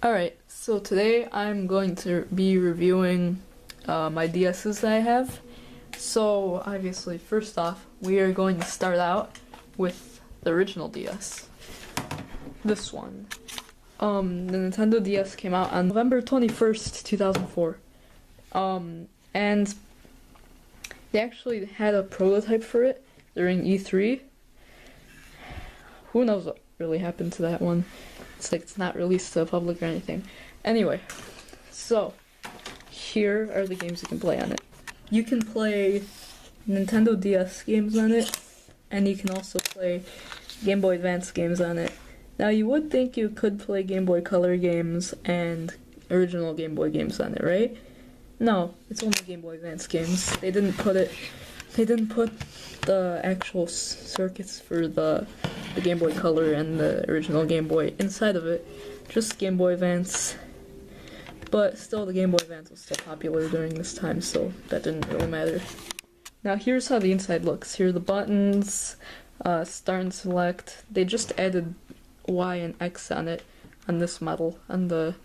Alright, so today I'm going to be reviewing my DSs that I have. So obviously, first off, we are going to start out with the original DS. This one. The Nintendo DS came out on November 21st, 2004. And they actually had a prototype for it during E3. Who knows what really happened to that one? It's like it's not released to the public or anything. Anyway, so here are the games you can play on it. You can play Nintendo DS games on it, and you can also play Game Boy Advance games on it. Now you would think you could play Game Boy Color games and original Game Boy games on it, right? No, it's only Game Boy Advance games. They didn't put the actual circuits for the Game Boy Color and the original Game Boy inside of it. Just Game Boy Advance. But still, the Game Boy Advance was still popular during this time, so that didn't really matter. Now here's how the inside looks. Here are the buttons, start and select. They just added Y and X on it, on this model. On the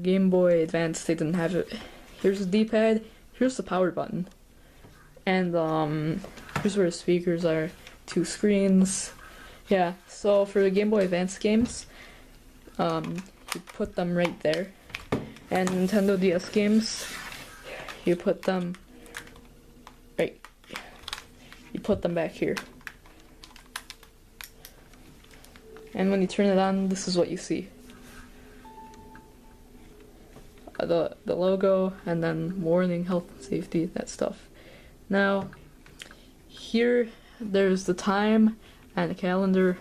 Game Boy Advance, they didn't have it. Here's the D-pad, here's the power button. And here's where the speakers are, 2 screens. Yeah, so for the Game Boy Advance games, you put them right there. And Nintendo DS games, you put them back here. And when you turn it on, this is what you see. The logo, and then warning, health and safety, that stuff. Now, here there's the time and a calendar.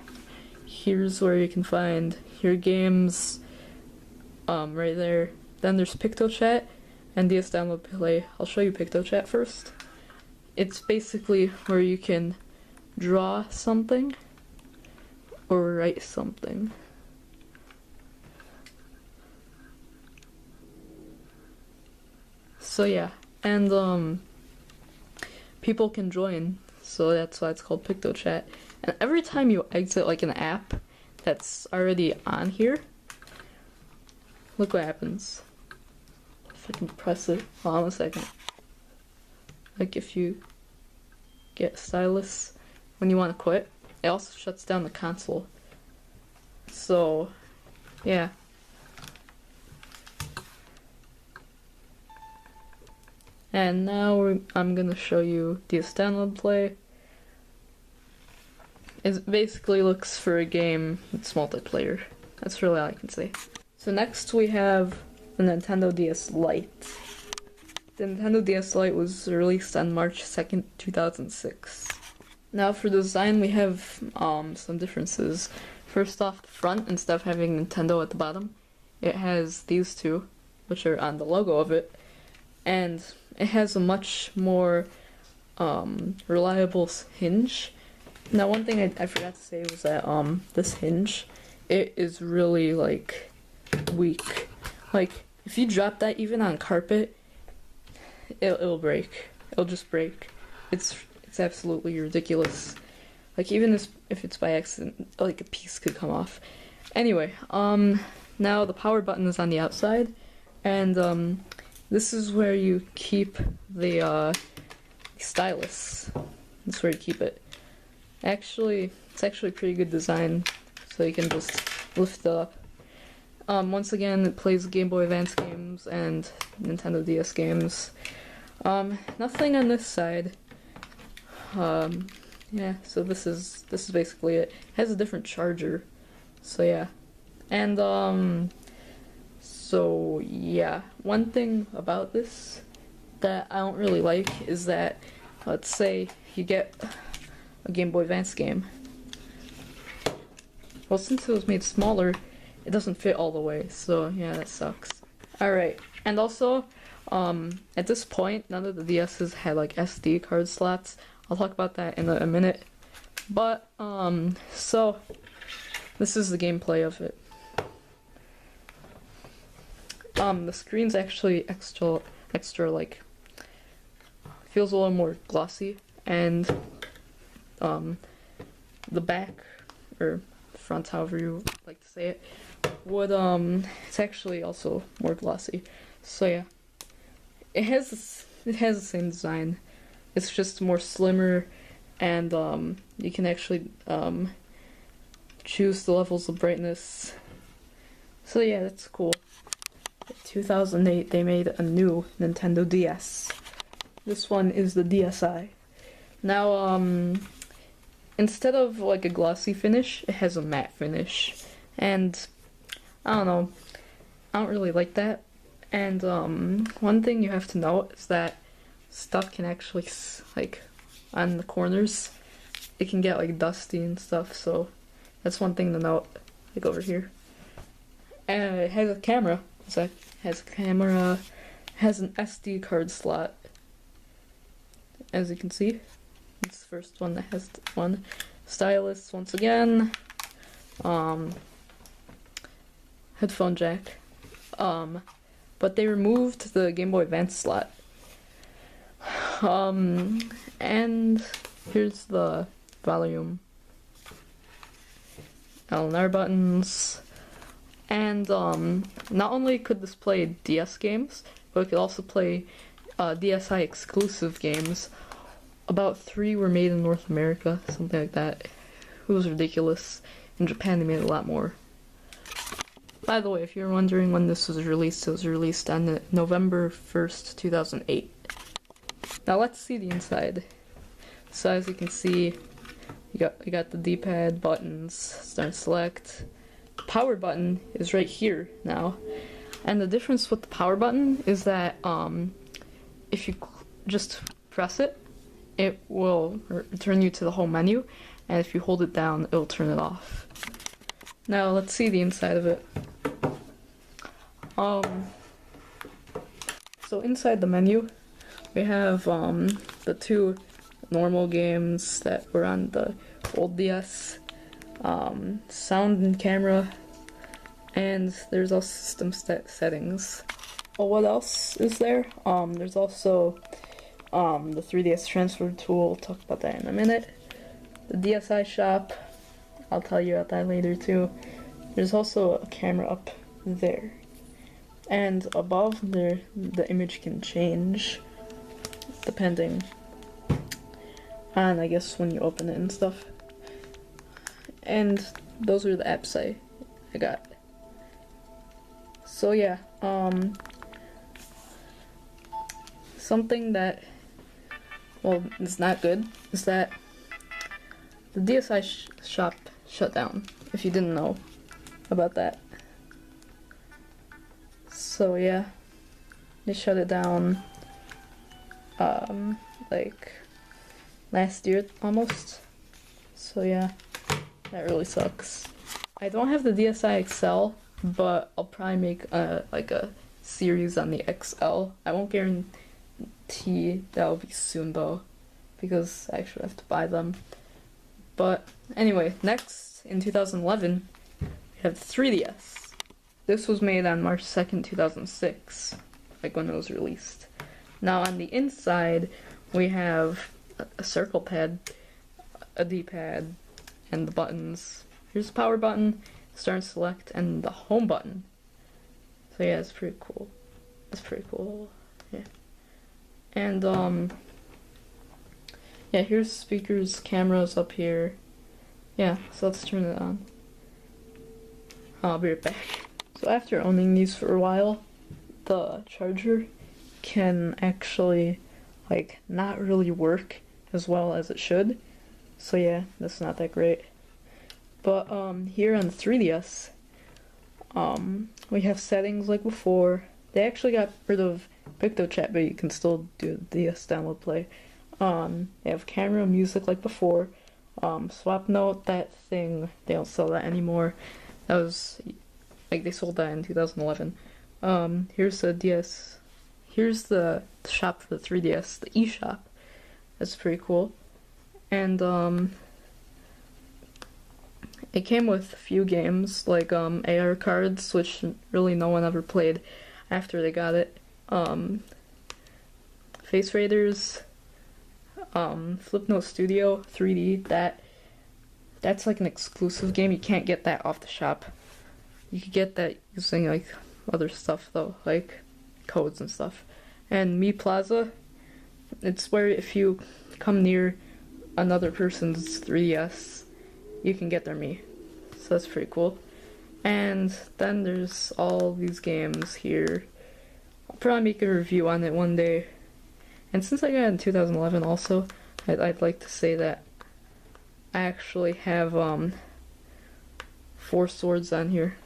Here's where you can find your games, right there. Then there's PictoChat and DS Download Play. I'll show you PictoChat first. It's basically where you can draw something or write something. So yeah, and people can join, so that's why it's called PictoChat. And every time you exit like an app that's already on here, look what happens. If I can press it, hold on a second. Like if you get stylus when you want to quit, it also shuts down the console. So, yeah. And now I'm gonna show you DS Download Play. It basically looks for a game that's multiplayer. That's really all I can say. So next we have the Nintendo DS Lite. The Nintendo DS Lite was released on March 2nd, 2006. Now for design we have some differences. First off, the front, instead of having Nintendo at the bottom, it has these two, which are on the logo of it. And it has a much more reliable hinge. Now one thing I forgot to say was that this hinge, it is really like weak. Like if you drop that even on carpet, it'll break. It'll just break. It's absolutely ridiculous. Like even if it's by accident, like a piece could come off. Anyway, now the power button is on the outside, and this is where you keep the stylus. That's where you keep it. Actually, it's actually a pretty good design, so you can just lift it up. Once again, it plays Game Boy Advance games and Nintendo DS games. Nothing on this side. Yeah, so this is basically it. It has a different charger, so yeah. And so yeah, one thing about this that I don't really like is that, let's say you get a Game Boy Advance game. Well, since it was made smaller, it doesn't fit all the way, so yeah, that sucks. Alright, and also, at this point, none of the DS's had like SD card slots. I'll talk about that in a minute. But, so, this is the gameplay of it. The screen's actually extra like, feels a little more glossy, and the back, or front, however you like to say it, would it's actually also more glossy. So yeah, it has the same design. It's just more slimmer, and you can actually choose the levels of brightness. So yeah, that's cool. In 2008, they made a new Nintendo DS. This one is the DSi. Now, instead of like a glossy finish, it has a matte finish. And I don't know, I don't really like that. And one thing you have to note is that stuff can actually, like, on the corners, it can get like dusty and stuff, so that's one thing to note, like over here. And it has a camera. It has a camera, has an SD card slot. As you can see, it's the first one that has one. Stylus once again. Headphone jack. But they removed the Game Boy Advance slot. And here's the volume. LNR buttons. And not only could this play DS games, but it could also play DSi exclusive games. About 3 were made in North America, something like that. It was ridiculous. In Japan they made a lot more. By the way, if you're wondering when this was released, it was released on November 1st, 2008. Now let's see the inside. So as you can see, you got the D-pad, buttons, start select. The power button is right here now. And the difference with the power button is that if you just press it, it will return you to the home menu, and if you hold it down, it'll turn it off. Now let's see the inside of it. So inside the menu, we have the 2 normal games that were on the old DS, sound and camera, and there's also system settings. Well, what else is there? There's also the 3DS transfer tool. We'll talk about that in a minute. The DSi shop, I'll tell you about that later too. There's also a camera up there. And above there, the image can change depending on, I guess, when you open it and stuff. And those are the apps I got. So yeah, something that, well, is not good is that the DSi shop shut down, if you didn't know about that. So yeah, they shut it down like last year almost. So yeah, that really sucks. I don't have the DSi XL, but I'll probably make like a series on the XL. I won't guarantee that'll be soon though, because I actually have to buy them. But anyway, next in 2011 we have the 3DS. This was made on March 2nd, 2006, like when it was released. Now on the inside, we have a circle pad, a D-pad, and the buttons. Here's the power button, start and select, and the home button. So yeah, it's pretty cool. It's pretty cool, yeah. And yeah, here's speakers, cameras up here. Yeah, so let's turn it on. I'll be right back. So after owning these for a while, the charger can actually, like, not really work as well as it should. So yeah, that's not that great. But here on the 3DS, we have settings like before. They actually got rid of PictoChat, but you can still do DS download play. They have camera, music like before. Swap Note, that thing, they don't sell that anymore. That was, like, they sold that in 2011. Here's the DS. Here's the shop for the 3DS, the eShop. That's pretty cool. And it came with a few games, like AR cards, which really no one ever played after they got it. Face Raiders, Flipnote Studio 3D, that's like an exclusive game. You can't get that off the shop. You could get that using like other stuff though, like codes and stuff. And Mi Plaza, it's where if you come near another person's 3DS, you can get their Mi. So that's pretty cool. And then there's all these games here. I'll probably make a review on it one day. And since I got it in 2011 also, I'd like to say that I actually have 4 swords on here.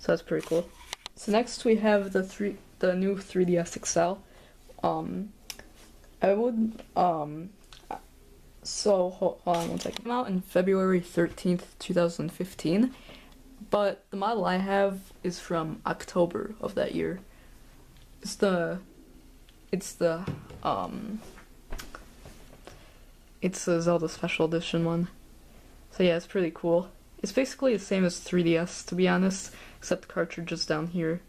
So that's pretty cool. So next we have the new 3DS XL. So hold on one second. It came out in February 13th, 2015, but the model I have is from October of that year. It's the Zelda Special Edition one. So yeah, it's pretty cool. It's basically the same as 3DS, to be honest, except the cartridge is down here.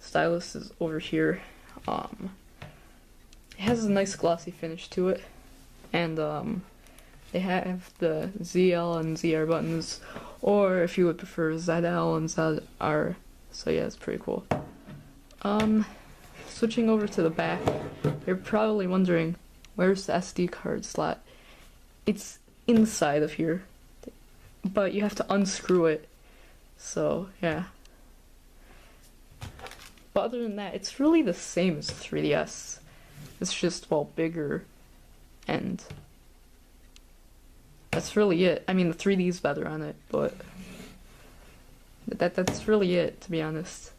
Stylus is over here. It has a nice glossy finish to it, and they have the ZL and ZR buttons, or if you would prefer ZL and ZR. So yeah, it's pretty cool. Switching over to the back, you're probably wondering, where's the SD card slot? It's inside of here, but you have to unscrew it. So yeah. But other than that, it's really the same as 3DS. It's just, well, bigger, and that's really it. I mean, the 3D's better on it, but that's really it, to be honest.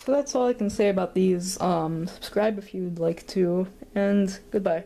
So that's all I can say about these. Subscribe if you'd like to, and goodbye.